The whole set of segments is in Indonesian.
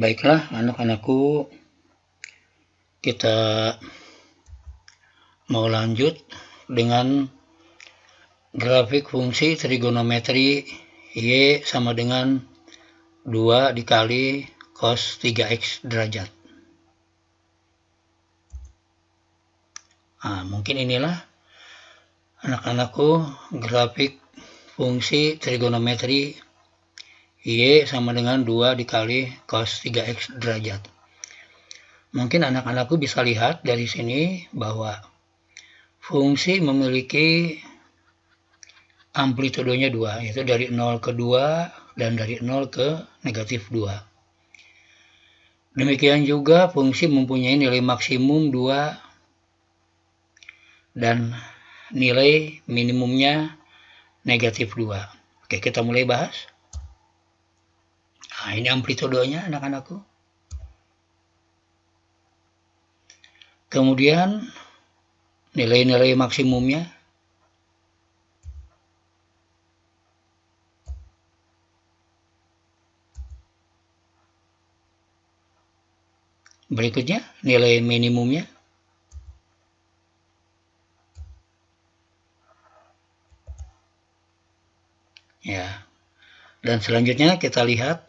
Baiklah anak-anakku, kita mau lanjut dengan grafik fungsi trigonometri Y sama dengan 2 dikali cos 3x derajat. Nah, mungkin inilah anak-anakku grafik fungsi trigonometri Y sama dengan 2 dikali cos 3x derajat. Mungkin anak-anakku bisa lihat dari sini bahwa fungsi memiliki amplitudenya 2, yaitu dari 0 ke 2 dan dari 0 ke negatif 2. Demikian juga fungsi mempunyai nilai maksimum 2 dan nilai minimumnya negatif 2. Oke, kita mulai bahas. Nah, ini amplitudenya anak-anakku. Kemudian nilai-nilai maksimumnya. Berikutnya nilai minimumnya. Ya. Dan selanjutnya kita lihat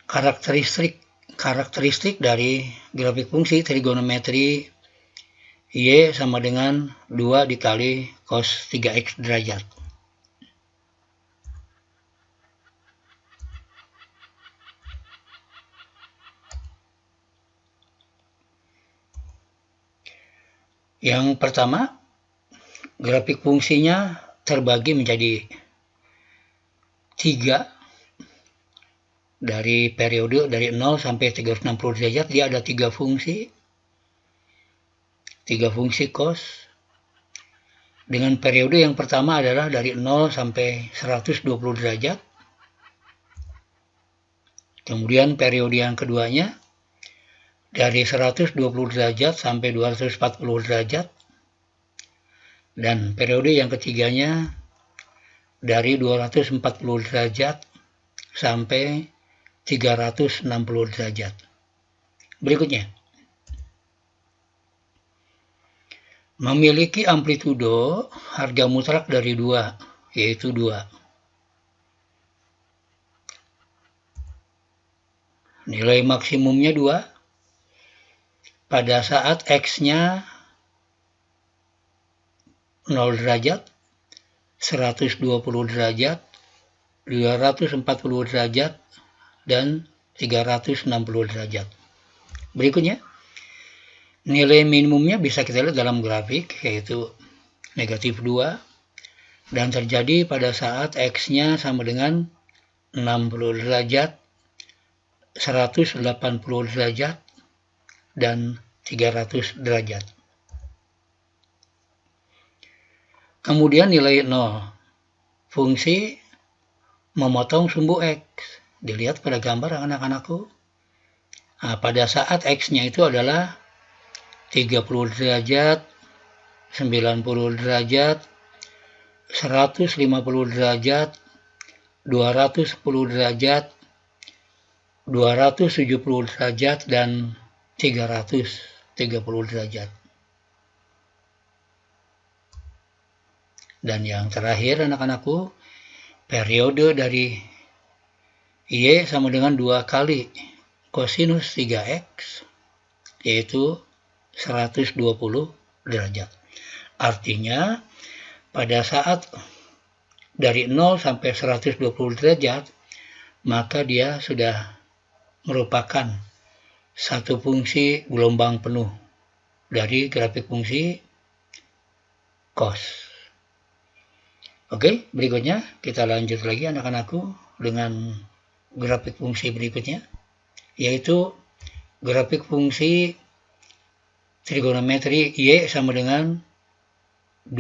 karakteristik dari grafik fungsi trigonometri Y sama dengan 2 dikali cos 3x derajat. Yang pertama, grafik fungsinya terbagi menjadi 3. Dari periode dari 0 sampai 360 derajat dia ada 3 fungsi. 3 fungsi cos. Dengan periode yang pertama adalah dari 0 sampai 120 derajat. Kemudian periode yang keduanya dari 120 derajat sampai 240 derajat. Dan periode yang ketiganya dari 240 derajat sampai 360 derajat. Berikutnya, memiliki amplitudo harga mutlak dari 2, yaitu 2. Nilai maksimumnya 2 pada saat X-nya 0 derajat, 120 derajat, 240 derajat, dan 360 derajat. Berikutnya, nilai minimumnya bisa kita lihat dalam grafik, yaitu negatif 2, dan terjadi pada saat X-nya sama dengan 60 derajat, 180 derajat, dan 300 derajat. Kemudian nilai 0, fungsi memotong sumbu X. Dilihat pada gambar anak-anakku. Nah, pada saat X-nya itu adalah 30 derajat, 90 derajat, 150 derajat, 210 derajat, 270 derajat, dan 330 derajat. Dan yang terakhir anak-anakku, periode dari Y sama dengan 2 kali kosinus 3X, yaitu 120 derajat. Artinya, pada saat dari 0 sampai 120 derajat, maka dia sudah merupakan satu fungsi gelombang penuh dari grafik fungsi cos. Oke, berikutnya kita lanjut lagi anak-anakku dengan grafik fungsi berikutnya, yaitu grafik fungsi trigonometri Y sama dengan 2.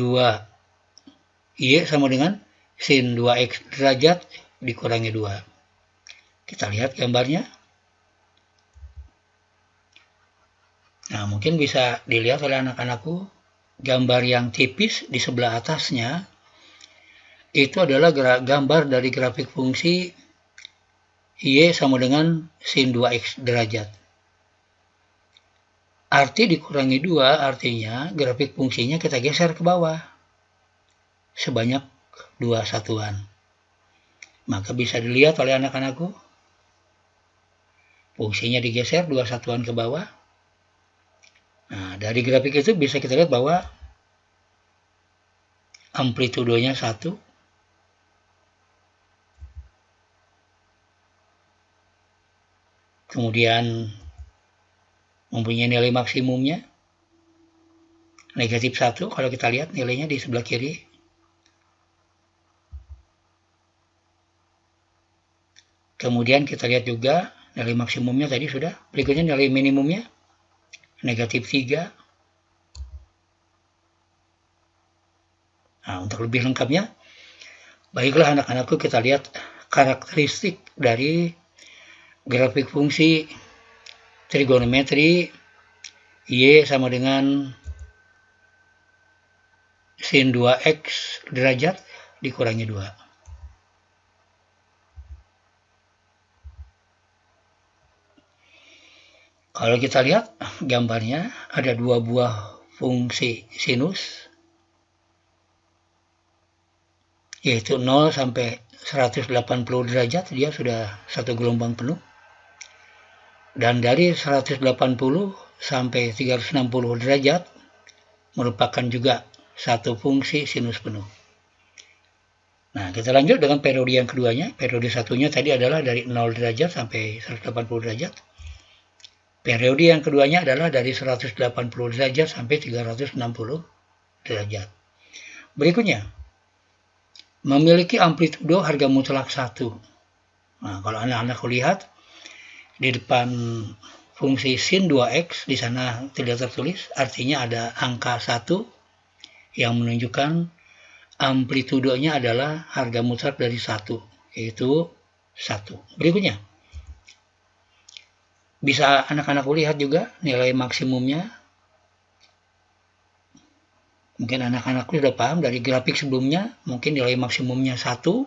Y sama dengan sin 2x derajat dikurangi 2. Kita lihat gambarnya. Nah, mungkin bisa dilihat oleh anak-anakku, gambar yang tipis di sebelah atasnya itu adalah gambar dari grafik fungsi Y sama dengan sin 2X derajat. Arti dikurangi 2 artinya grafik fungsinya kita geser ke bawah sebanyak 2 satuan. Maka bisa dilihat oleh anak-anakku, fungsinya digeser 2 satuan ke bawah. Nah, dari grafik itu bisa kita lihat bahwa amplitudenya 1, kemudian mempunyai nilai maksimumnya negatif 1 kalau kita lihat nilainya di sebelah kiri. Kemudian kita lihat juga nilai maksimumnya tadi sudah. Berikutnya nilai minimumnya negatif 3. Nah, untuk lebih lengkapnya, baiklah anak-anakku, kita lihat karakteristik dari grafik fungsi trigonometri Y sama dengan sin 2X derajat dikurangi 2. Kalau kita lihat gambarnya, ada 2 buah fungsi sinus, yaitu 0 sampai 180 derajat, dia sudah satu gelombang penuh. Dan dari 180 sampai 360 derajat merupakan juga satu fungsi sinus penuh. Nah, kita lanjut dengan periode yang keduanya. Periode satunya tadi adalah dari 0 derajat sampai 180 derajat. Periode yang keduanya adalah dari 180 derajat sampai 360 derajat. Berikutnya, memiliki amplitudo harga mutlak 1. Nah, kalau anak-anak lihat di depan fungsi sin 2X, di sana tidak tertulis, artinya ada angka 1 yang menunjukkan amplitudonya adalah harga mutlak dari 1, yaitu 1. Berikutnya, bisa anak-anak lihat juga nilai maksimumnya. Mungkin anak-anak sudah paham dari grafik sebelumnya, mungkin nilai maksimumnya 1,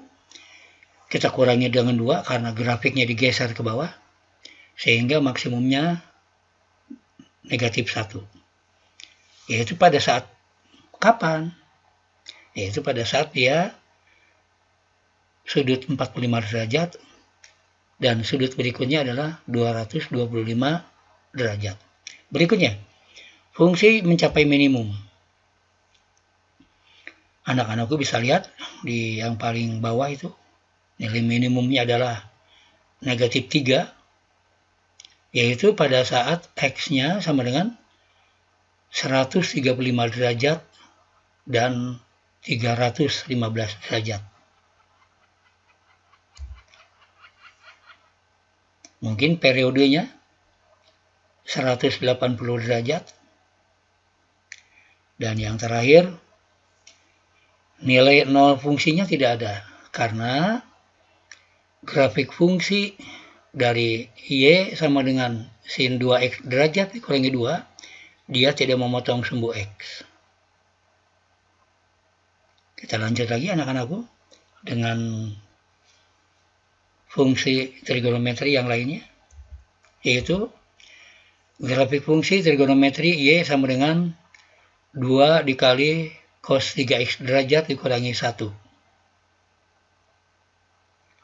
kita kurangi dengan 2 karena grafiknya digeser ke bawah, sehingga maksimumnya negatif 1. Yaitu pada saat kapan? Yaitu pada saat dia sudut 45 derajat dan sudut berikutnya adalah 225 derajat. Berikutnya, fungsi mencapai minimum. Anak-anakku bisa lihat di yang paling bawah itu, nilai minimumnya adalah negatif 3, yaitu pada saat X-nya sama dengan 135 derajat dan 315 derajat. Mungkin periodenya 180 derajat. Dan yang terakhir, nilai 0 fungsinya tidak ada. Karena grafik fungsi dari Y sama dengan sin 2X derajat dikurangi 2, dia tidak memotong sumbu X. Kita lanjut lagi anak-anakku dengan fungsi trigonometri yang lainnya, yaitu grafik fungsi trigonometri Y sama dengan 2 dikali cos 3X derajat dikurangi 1.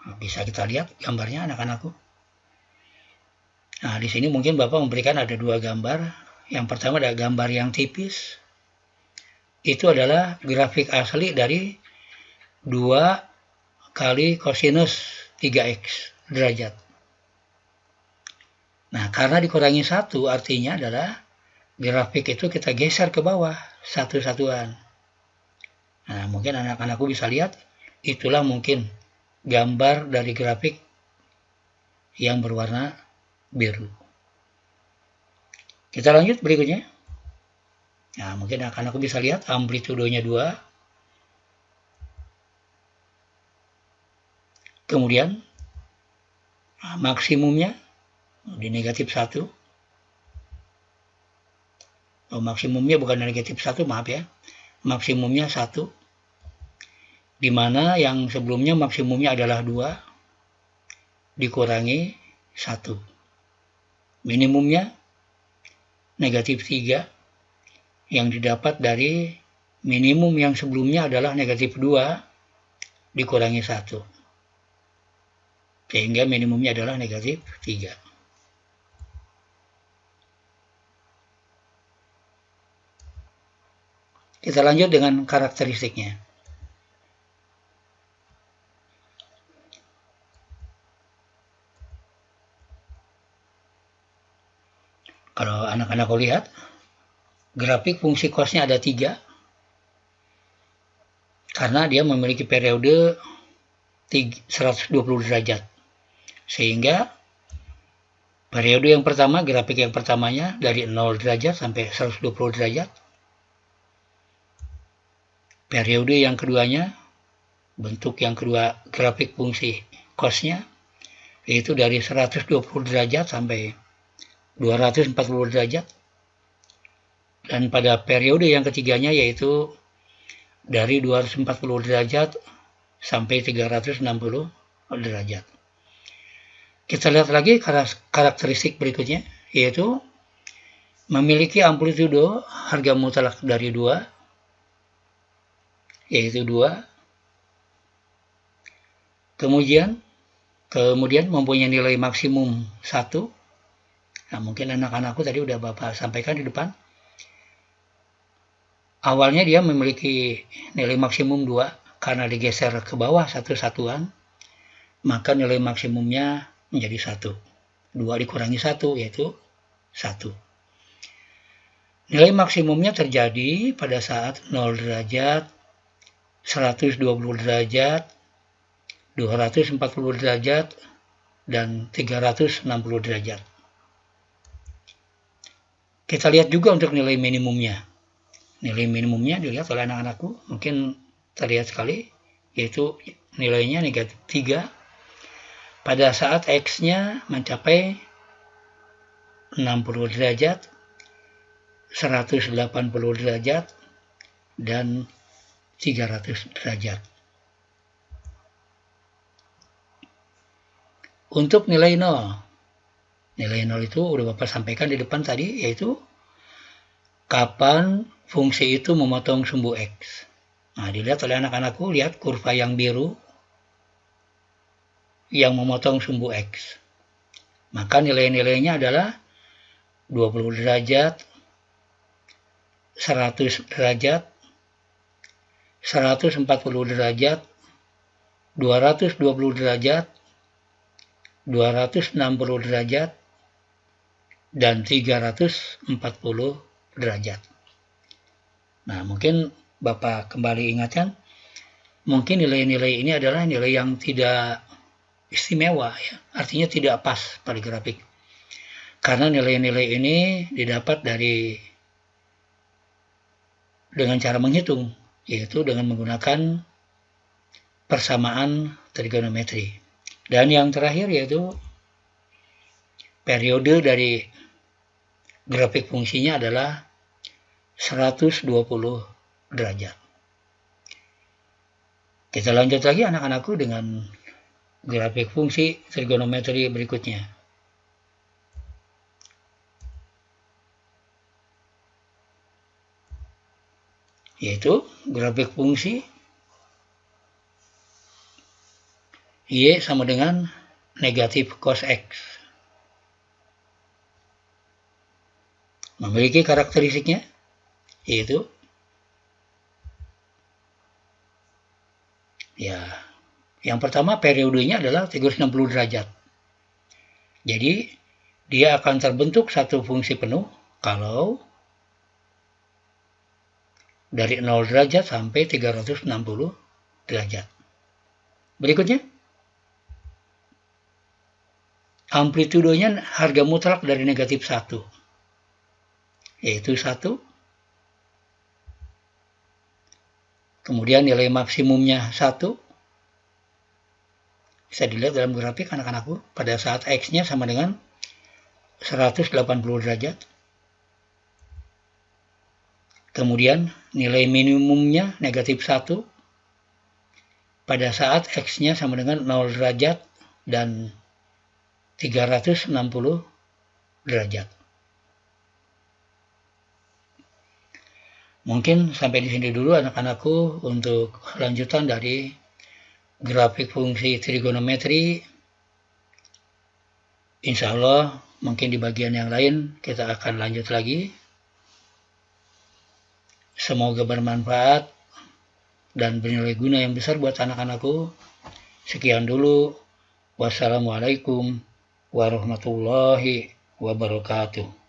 Nah, bisa kita lihat gambarnya anak-anakku. Nah, di sini mungkin Bapak memberikan ada 2 gambar. Yang pertama ada gambar yang tipis. Itu adalah grafik asli dari 2 kali kosinus 3X derajat. Nah, karena dikurangi 1 artinya adalah grafik itu kita geser ke bawah satu satuan. Nah, mungkin anak-anakku bisa lihat, itulah mungkin gambar dari grafik yang berwarna biru. Kita lanjut berikutnya. Nah, mungkin anak-anakku bisa lihat amplitudonya 2. Kemudian maksimumnya di negatif 1. Maksimumnya bukan negatif 1, maaf ya. Maksimumnya 1. Di mana yang sebelumnya maksimumnya adalah 2. dikurangi 1. Minimumnya negatif 3 yang didapat dari minimum yang sebelumnya adalah negatif 2 dikurangi 1. Sehingga minimumnya adalah negatif 3. Kita lanjut dengan karakteristiknya. Kalau anak-anak lihat, grafik fungsi cosnya ada 3, karena dia memiliki periode 120 derajat. Sehingga periode yang pertama, grafik yang pertamanya dari 0 derajat sampai 120 derajat. Periode yang keduanya, bentuk yang kedua grafik fungsi cosnya, yaitu dari 120 derajat sampai 240 derajat. Dan pada periode yang ketiganya yaitu dari 240 derajat sampai 360 derajat. Kita lihat lagi karakteristik berikutnya, yaitu memiliki amplitudo harga mutlak dari 2, yaitu 2. Kemudian mempunyai nilai maksimum 1. Nah, mungkin anak-anakku tadi udah Bapak sampaikan di depan. Awalnya dia memiliki nilai maksimum 2, karena digeser ke bawah satu satuan, maka nilai maksimumnya menjadi 1. 2 dikurangi 1, yaitu 1. Nilai maksimumnya terjadi pada saat 0 derajat, 120 derajat, 240 derajat, dan 360 derajat. Kita lihat juga untuk nilai minimumnya. Nilai minimumnya dilihat oleh anak-anakku, mungkin terlihat sekali, yaitu nilainya negatif 3 pada saat X-nya mencapai 60 derajat, 180 derajat, dan 300 derajat. Untuk nilai 0. Nilai 0 itu udah Bapak sampaikan di depan tadi, yaitu kapan fungsi itu memotong sumbu X. Nah, dilihat oleh anak-anakku, lihat kurva yang biru yang memotong sumbu X. Maka nilai-nilainya adalah 20 derajat, 100 derajat, 140 derajat, 220 derajat, 260 derajat, dan 340 derajat. Nah, mungkin Bapak kembali ingatkan, mungkin nilai-nilai ini adalah nilai yang tidak istimewa, ya. Artinya tidak pas pada grafik. Karena nilai-nilai ini didapat dengan cara menghitung, yaitu dengan menggunakan persamaan trigonometri. Dan yang terakhir yaitu periode dari grafik fungsinya adalah 120 derajat. Kita lanjut lagi anak-anakku dengan grafik fungsi trigonometri berikutnya. Yaitu grafik fungsi Y sama dengan negatif cos X. Memiliki karakteristiknya, yaitu yang pertama periodenya adalah 360 derajat. Jadi dia akan terbentuk satu fungsi penuh kalau dari 0 derajat sampai 360 derajat. Berikutnya, amplitudonya harga mutlak dari negatif 1, yaitu 1. Kemudian nilai maksimumnya 1. Bisa dilihat dalam grafik anak-anakku pada saat X-nya sama dengan 180 derajat. Kemudian nilai minimumnya negatif 1 pada saat X-nya sama dengan 0 derajat dan 360 derajat. Mungkin sampai di sini dulu anak-anakku untuk lanjutan dari grafik fungsi trigonometri. Insya Allah mungkin di bagian yang lain kita akan lanjut lagi. Semoga bermanfaat dan bernilai guna yang besar buat anak-anakku. Sekian dulu. Wassalamualaikum warahmatullahi wabarakatuh.